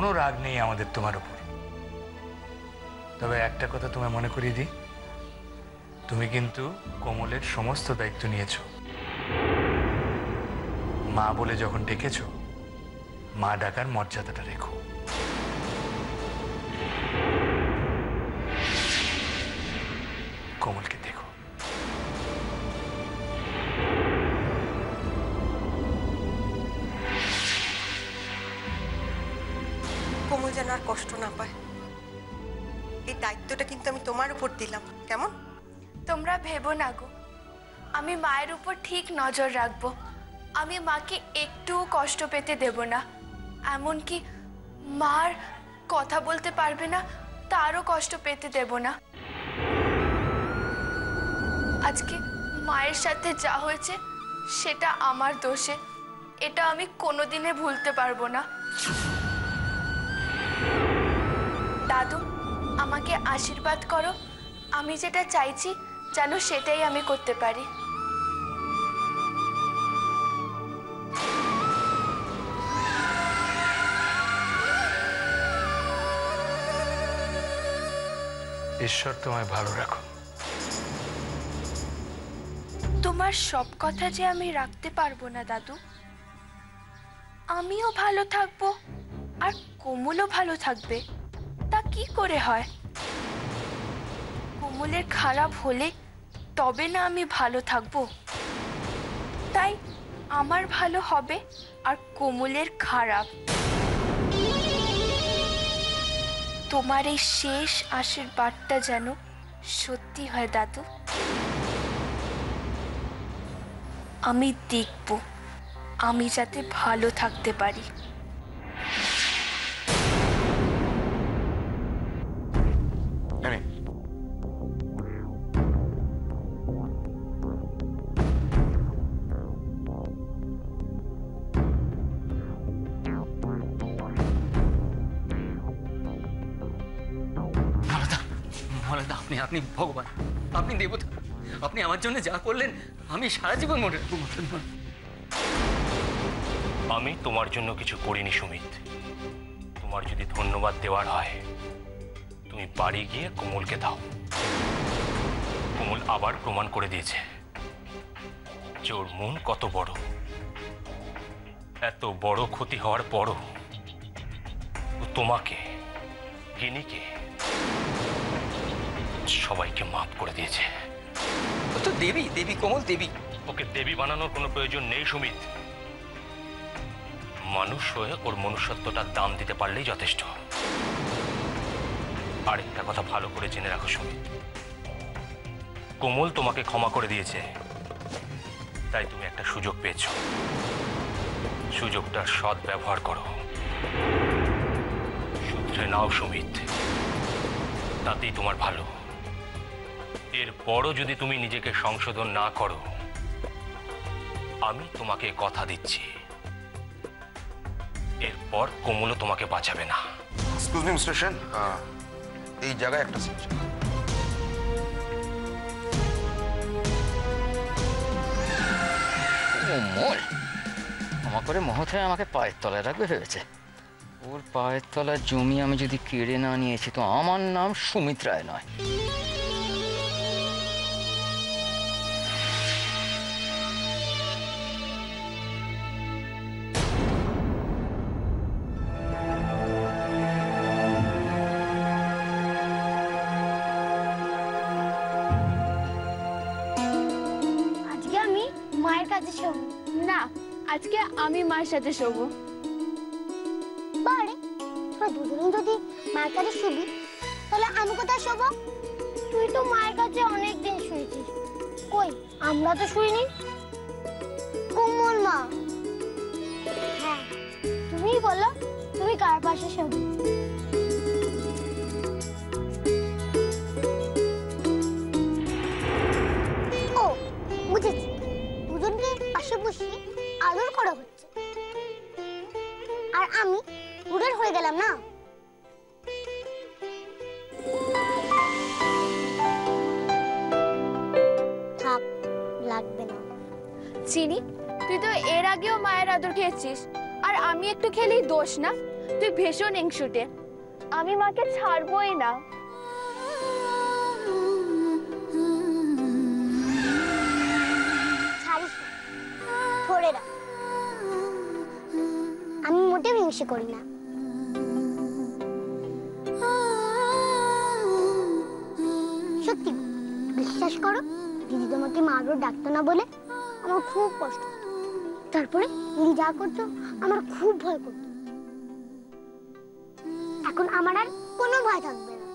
কোনো রাগ নেই আমাদের তোমার উপর। তবে একটা কথা তোমায় মনে করিয়ে দিই, তুমি কিন্তু কোমলের সমস্ত দায়িত্ব নিয়েছো। মা বলে যখন ডেকেছো, মা ডাকার মর্যাদাটা রেখো। কোমলকে দেখো। কোমল যেন আর কষ্ট না পায়, এই দায়িত্বটা কিন্তু আমি তোমার উপর দিলাম, কেমন? তোমরা ভেবো না গো, আমি মায়ের উপর ঠিক নজর রাখবো। আমি মাকে একটুও কষ্ট পেতে দেব না। এমনকি মার কথা বলতে পারবে না তারও কষ্ট পেতে দেব না। আজকে মায়ের সাথে যা হয়েছে সেটা আমার দোষে, এটা আমি কোনোদিনে ভুলতে পারবো না। দাদু, আমাকে আশীর্বাদ করো। আমি যেটা চাইছি যেন সেটাই আমি করতে পারি। ঈশ্বর তোমায় ভালো রাখো। তোমার সব কথা যে আমি রাখতে পারবো না দাদু। আমিও ভালো থাকবো আর কোমলও ভালো থাকবে, তা কি করে হয়? কোমলের খারাপ হলে তবে না আমি ভালো থাকবো। তাই আমার ভালো হবে আর কোমলের খারাপ। তোমার এই শেষ আশীর্বাদটা যেন সত্যি হয় দাদু। আমি দেখব আমি যাতে ভালো থাকতে পারি। আপনি আপনি ভগবান, আপনি দেবতা, আপনি আমার জন্য যা করলেন আমি সারা জীবন মনে রাখবো। আমি তোমার জন্য কিছু করিনি সুমিত। তোমার যদি ধন্যবাদ দেওয়ার হয়, তুমি বাড়ি গিয়ে কোমলকে দাও। কোমল আবার প্রমাণ করে দিয়েছে যে ওর মন কত বড়। এত বড় ক্ষতি হওয়ার পরও ও তোমাকে, গিনিকে, সবাইকে মাফ করে দিয়েছে। ও তো দেবী, দেবী কোমল দেবী। ওকে দেবী বানানোর কোনো প্রয়োজন নেই সুমিত। মানুষ হয়ে ওর মনুষ্যত্বটার দাম দিতে পারলেই যথেষ্ট। আরেকটা কথা ভালো করে জেনে রাখো সুমিত, কোমল তোমাকে ক্ষমা করে দিয়েছে, তাই তুমি একটা সুযোগ পেয়েছো। সুযোগটার সৎ ব্যবহার করো, শুধরে নাও সুমিত, তাতেই তোমার ভালো। এরপরও যদি তুমি নিজেকে সংশোধন না করো, আমি তোমাকে কথা দিচ্ছি, এরপর কোমলও তোমাকে বাঁচাবে না। এক্সকিউজ মি মিস্টার সেন, এই জায়গায় একটা সিট। কোমল ক্ষমা করে মহোদয় আমাকে পায়ের তলায় রাখবে ভেবেছে। ওর পায়ের তলার জমি আমি যদি কেড়ে না নিয়েছি তো আমার নাম সুমিত রায় নয়। আজকে আমি মায়ের কাছে শোবো না, আজকে আমি মায়ের সাথে শোবো। বারে তোরা দুজনে যদি মায়ের কাছে শুবি তাহলে আমি কোথায় শোবো? তুই তো মায়ের কাছে অনেকদিন শুয়েছিস, কই আমরা তো শুইনি। কোমল মা, হ্যাঁ তুমিই বলো তুমি কার পাশে শোবে? ও বুঝেছি, দুজনকে পাশে বসিয়ে আদর করা হচ্ছে, আর আমি বুড়ের হয়ে গেলাম না? থাক, লাগবে না। চিনি, তুই তো এর আগেও মায়ের আদর খেয়েছিস, আর আমি একটু খেলেই দোষ না? তুই ভীষণ হিংসুটে, আমি মাকে ছাড়বই না। ছাড়িস না, ধরে রাখ। আমি মোটেও হিংসে করি না। সত্যি বিশ্বাস করো, দিদি তোমাকে মারো ডাকতো না বলে আমার খুব কষ্ট হতো। তারপরে দিদি যা করতো আমার খুব ভয় করতো। এখন আমার আর কোনো ভয় থাকবে না।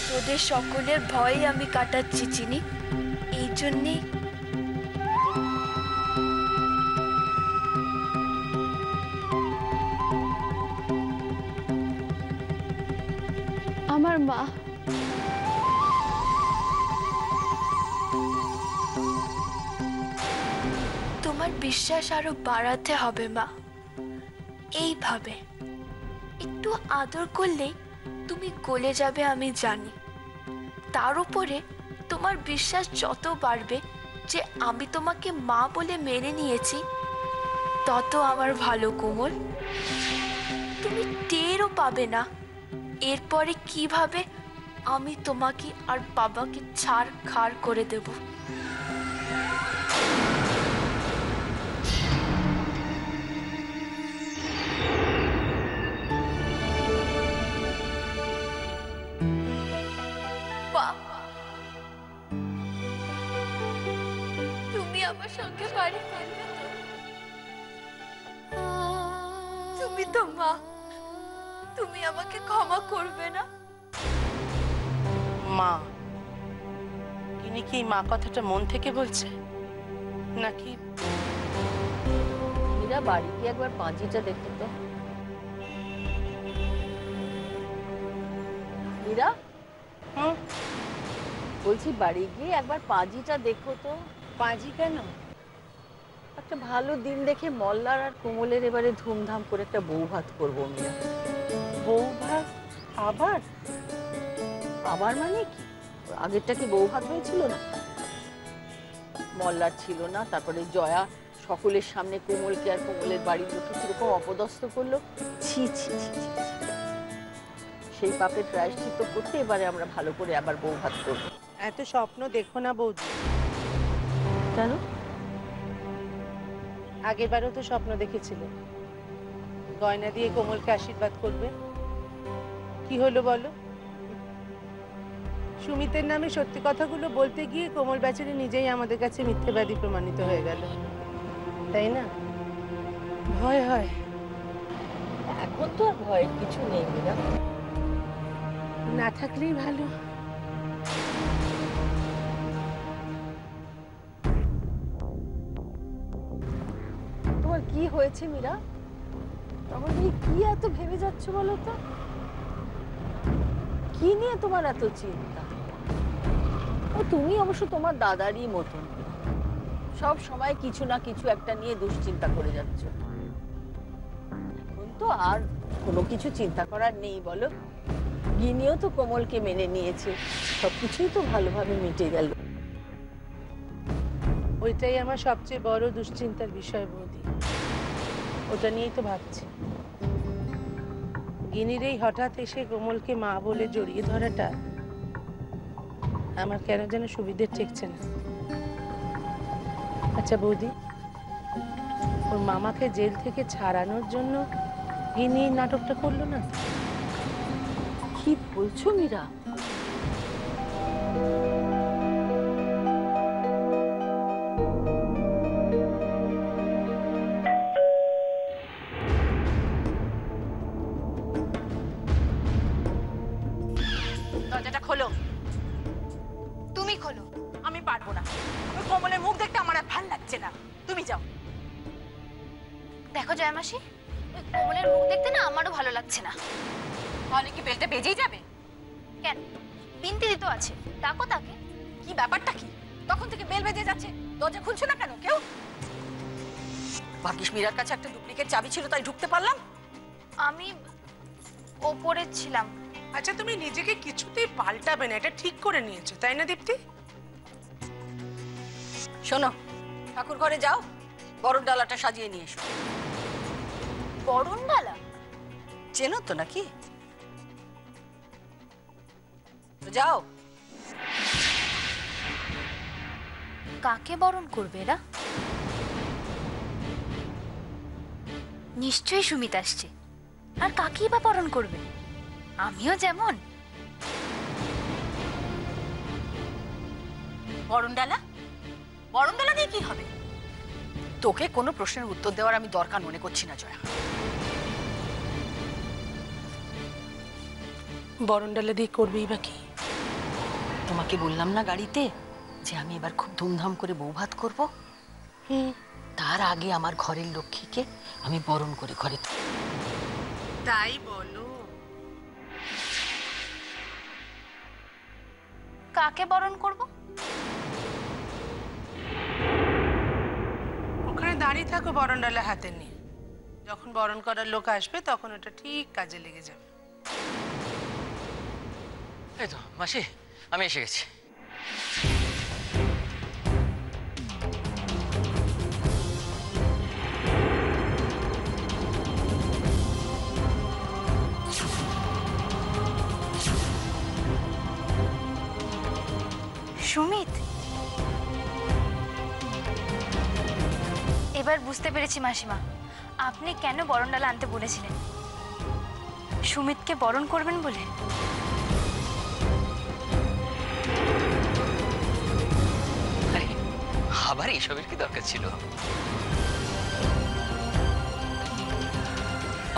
তোদের সকলের ভয় আমি কাটাচ্ছি চিনি, এই জন্যেই আমার মা তোমার বিশ্বাস আরো বাড়াতে হবে মা। এইভাবে একটু আদর করলেই তুমি গলে যাবে আমি জানি। তার উপরে তোমার বিশ্বাস যত বাড়বে যে আমি তোমাকে মা বলে মেনে নিয়েছি, তত আমার ভালো কোমল। তুমি টেরও পাবে না এরপরে কিভাবে আমি তোমাকে আর বাবাকে ছাড় খাড় করে দেব। তুমি আমার সঙ্গে বাড়ি ফিরবে তো? তুমি তো মা, তুমি আমাকে ক্ষমা করবে না? মা, তিনি কি মা কথাটা মন থেকে বলছে নাকি? মীরা, বাড়ি গিয়ে একবার পাঁজিটা দেখতে তো। মীরা, বলছি বাড়ি গিয়ে একবার পাঁজিটা দেখো তো। পাঁজি কেন? একটা ভালো দিন দেখে মল্লার আর কোমলের এবারে ধুমধাম করে একটা বউ ভাত করবো মীরা। বউ ভাত? আবার? আবার মানে কি, আগেরটা কি বউ ভাত হয়েছিল না? মল্লার ছিল না, তারপরে জয়া সকলের সামনে কোমলকে আর কোমলের বাড়ির লোকে কিরকম অপদস্থ করলো। ছি ছি ছি ছি। সেই পাপের প্রায়শ্চিত্ত করতে এবারে আমরা ভালো করে আবার বউ ভাত করবো। এত স্বপ্ন দেখো না বৌদি। কেন? আগেরবারও তো স্বপ্ন দেখেছিলে গয়না দিয়ে কোমলকে আশীর্বাদ করবে। কি হলো বলো? সুমিতের নামে সত্যি কথাগুলো বলতে গিয়ে কোমল বেচারি নিজেই আমাদের কাছে মিথ্যেবাদী প্রমাণিত হয়ে গেল, তাই না? ভয় হয়। এখন তো আর ভয়ের কিছু নেই মীরা, না থাকলেই ভালো। তোমার কি হয়েছে মীরা? তখন কি এত ভেবে যাচ্ছ বলো তো? কি নিয়ে তোমার এত চিন্তা? তুমি অবশ্য তোমার দাদারই মতন, সব সময় কিছু না কিছু একটা নিয়ে দুশ্চিন্তা করে যাচ্ছ। এখন তো আর কোনো কিছু চিন্তা করার নেই বলো। গিনিও তো কোমলকে মেনে নিয়েছে, সবকিছুই তো ভালোভাবে মিটে গেল। ওইটাই আমার সবচেয়ে বড় দুশ্চিন্তার বিষয় বৌদি। ওটা নিয়েই তো ভাবছি। গিনির এই হঠাৎ এসে কোমলকে মা বলে জড়িয়ে ধরাটা আমার কেন যেন সুবিধে ঠেকছে না। আচ্ছা বৌদি, ওর মামাকে জেল থেকে ছাড়ানোর জন্য গিনি নাটকটা করলো না? কি বলছো মীরা? দরজাটা খোলো। তুমি খোলো। আমি পারবো না, ওই কোমলের মুখ দেখতে আমার আর ভাল লাগছে না। তুমি যাও। দেখো জয়মাসি, ওই কোমলের মুখ দেখতে না আমারও ভালো লাগছে না। তাহলে কি বেলটা বেজেই যাবে? কেন, বিনতি তো আছে, ডাকো তাকে। কি ব্যাপারটা কি? তখন থেকে বেল বেজে যাচ্ছে, দরজা খুলছো না কেন কেউ? ভাগ্যিস মীরার কাছে একটা ডুপ্লিকেট চাবি ছিল, তাই ঢুকতে পারলাম। আমি ওপরে ছিলাম। আচ্ছা, তুমি নিজেকে কিছুতেই পাল্টাবে না, এটা ঠিক করে নিয়েছো তাই না দীপ্তি? শোনো, ঠাকুর ঘরে যাও, বরণ ডালাটা সাজিয়ে নিয়ে এসো। বরণ ডালা? চেনো তো নাকি? তো যাও। কাকে বরণ করবে এরা? নিশ্চয়ই সুমিত আসছে। আর কাকেই বা বরণ করবে? আমিও যেমন। বরণ ডালা? বরণ ডালা দিয়ে কি হবে? তোকে কোনো প্রশ্নের উত্তর দেওয়ার আমি দরকার মনে করছি না জয়া। বরণ ডালা দিয়ে করবেই বা কি? তোমাকে বললাম না গাড়িতে যে আমি এবার খুব ধুমধাম করে বৌভাত করব। তার আগে আমার ঘরের লক্ষ্মীকে আমি বরণ করে ঘরে তাই বলো। কাকে বরণ করব? ওখানে দাঁড়িয়ে থাকো বরণ ডালা হাতে নিয়ে। যখন বরণ করার লোক আসবে তখন ওটা ঠিক কাজে লেগে যাবে। এই তো মাসি, আমি এসে গেছি। সুমিত, এবার বুঝতে পেরেছি মাসিমা, আপনি কেন বরণ ডালা আনতে বলেছিলেন। সুমিতকে বরণ করবেন বলে। আরে আবার এসবের কি দরকার ছিল?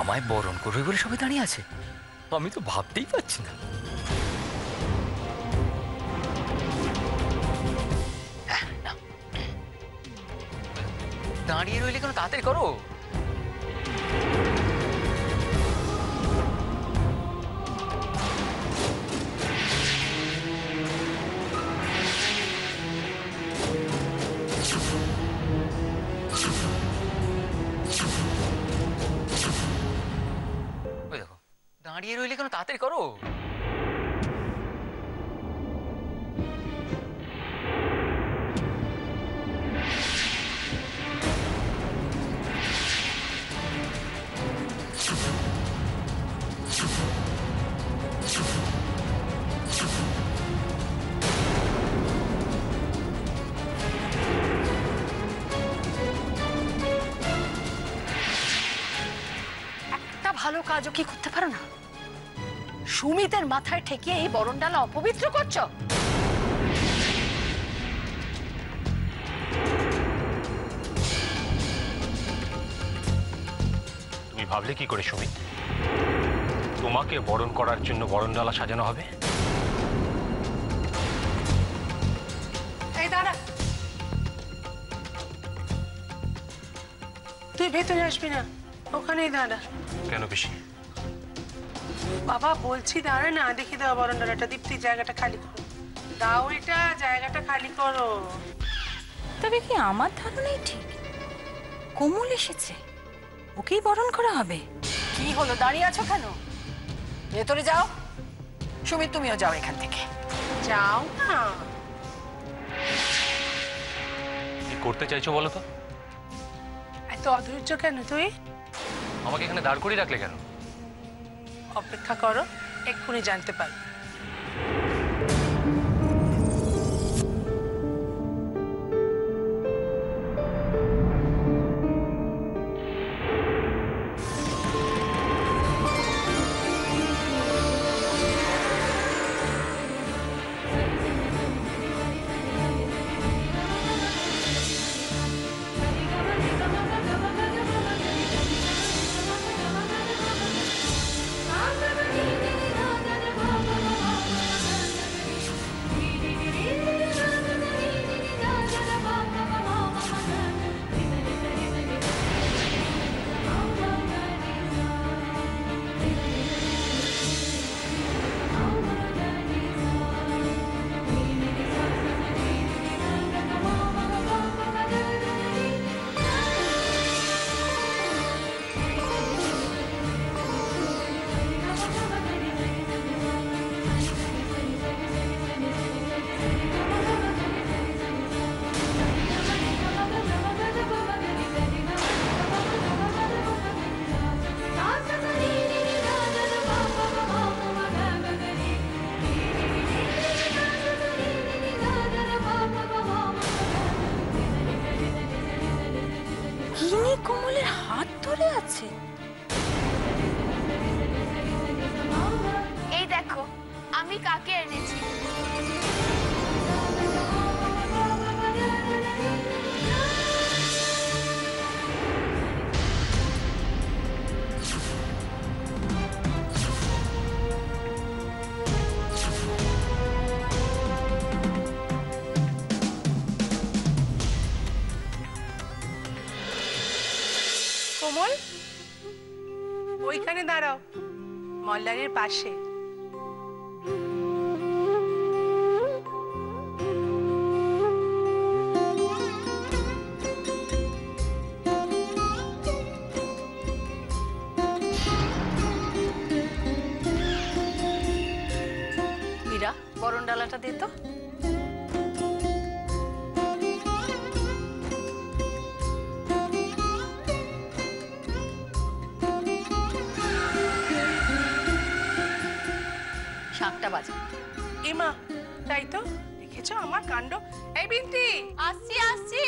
আমায় বরণ করবে বলে সবাই দাঁড়িয়ে আছে, আমি তো ভাবতেই পারছি না। দাঁড়িয়ে রইলে কেন, তাড়াতাড়ি করো। ওই দেখো, দাঁড়িয়ে রইলে কেন, তাড়াতাড়ি করো। ভালো কাজও কি করতে পারো না? সুমিতের মাথায় ঠেকিয়ে এই বরণ ডালা অপবিত্র করছো। তুমি ভাবলে কি করে সুমিত তোমাকে বরণ করার জন্য বরণ ডালা সাজানো হবে? এই দাঁড়া, তুই ভেতরে আসবি না, ওখানেই দাঁড়া। কেন পিসি? বাবা বলছি দাঁড়া না, দেখি দাও বরণ ডালাটা। দীপ্তি জায়গাটা খালি করো, দাও এটা, জায়গাটা খালি করো। তবে কি আমার ধারণাই ঠিক? কোমল এসেছে, ওকেই বরণ করা হবে। কি হলো, দাঁড়িয়ে আছো কেন? ভেতরে যাও। সুমিত তুমিও যাও এখান থেকে। যাও না। কি করতে চাইছো বলো তো? এত অধৈর্য কেন তুই? আমাকে এখানে দাঁড় করিয়ে রাখলে কেন? অপেক্ষা করো, এক্ষুনি জানতে পারো। আমি কাকে এনেছি। কোমল, ওইখানে দাঁড়াও, মল্লারের পাশে। মীরা, বরণ ডালাটা দে তো। শাঁখটা বাজা। এমা, তাই তো দেখেছো আমার কাণ্ড। এই বিন্তি, আসছি আসছি।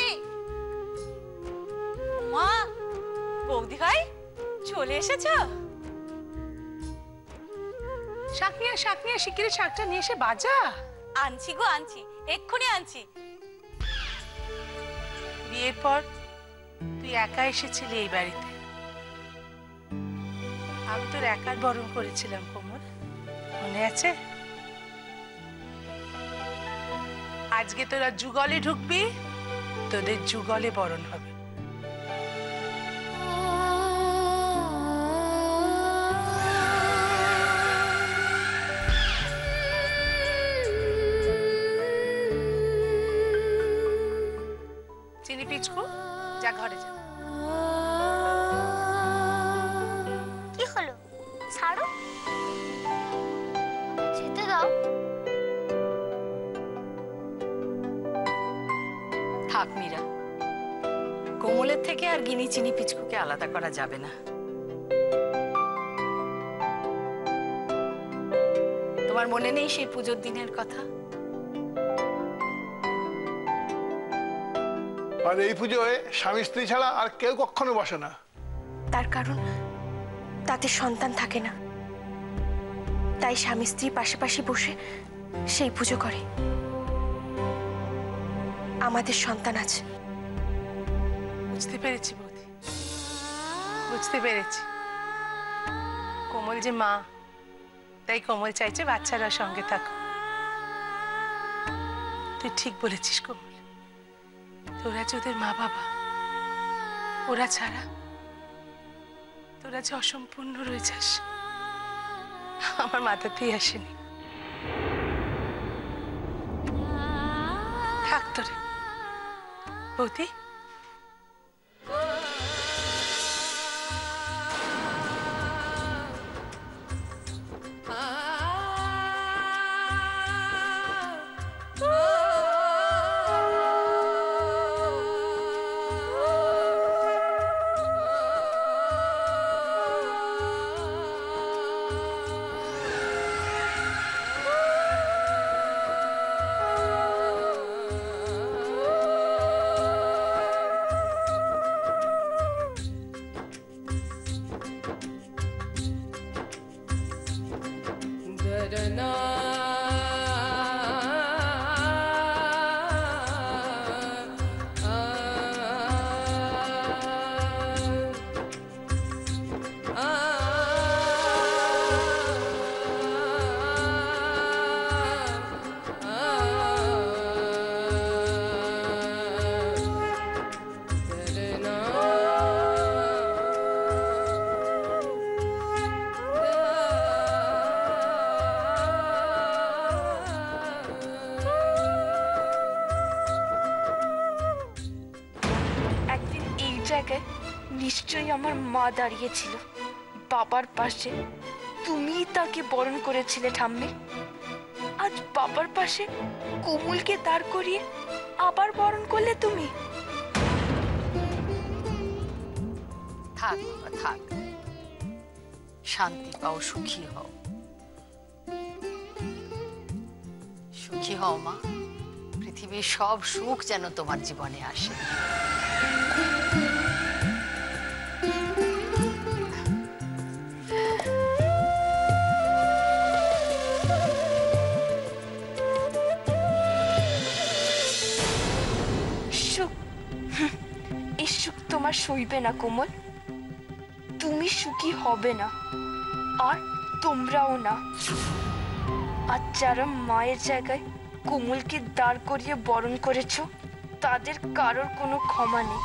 মা, বৌদি ভাই চলে এসেছো? শাঁখ নিয়ে শিগগিরি শাঁখটা নিয়ে এসে বাজা। আনছি গো, আনছি, এক্ষুনি আনছি। বিয়ের পর তুই একা এসেছিলি এই বাড়িতে, আমি তোর একার বরণ করেছিলাম কোমল, মনে আছে? আজকে তোরা যুগলে ঢুকবি, তোদের যুগলে বরণ হবে। চিনি পিচকু, যা ঘরে যা। কি হলো? ছাড়ো, যেতে দাও। থাক মীরা, কোমলের থেকে আর গিনি চিনি পিচকুকে আলাদা করা যাবে না। তোমার মনে নেই সেই পুজোর দিনের কথা? আর এই পুজোয় স্বামী স্ত্রী ছাড়া আর কেউ কখনো বসে না। তার কারণ তাতে সন্তান থাকে না, তাই স্বামী স্ত্রী পাশাপাশি বসে সেই পুজো করে। আমাদের সন্তান আছে। বুঝতে পেরেছি বৌদি, বুঝতে পেরেছি। কোমল যে মা, তাই কোমল চাইছে বাচ্চারা সঙ্গে থাকো। তুই ঠিক বলেছিস কোমল, তোরা যে ওদের মা বাবা, ওরা ছাড়া তোরা যে অসম্পূর্ণ রয়ে যাস, আমার মাথাতেই আসেনি। থাক তোরে বৌদি। নিশ্চয়ই আমার মা দাঁড়িয়েছিল বাবার পাশে, তুমিই তাকে বরণ করেছিলে ঠাম্মি। আজ বাবার পাশে কোমলকে দাঁড় করিয়ে আবার বরণ করলে তুমি। থাক থাক, শান্তি পাও, সুখী হও, সুখী হও মা। পৃথিবীর সব সুখ যেন তোমার জীবনে আসে। তোমার সইবে না কোমল। তুমি সুখী হবে না, আর তোমরাও না। আর যারা মায়ের জায়গায় কোমলকে দাঁড় করিয়ে বরণ করেছো, তাদের কারোর কোনো ক্ষমা নেই।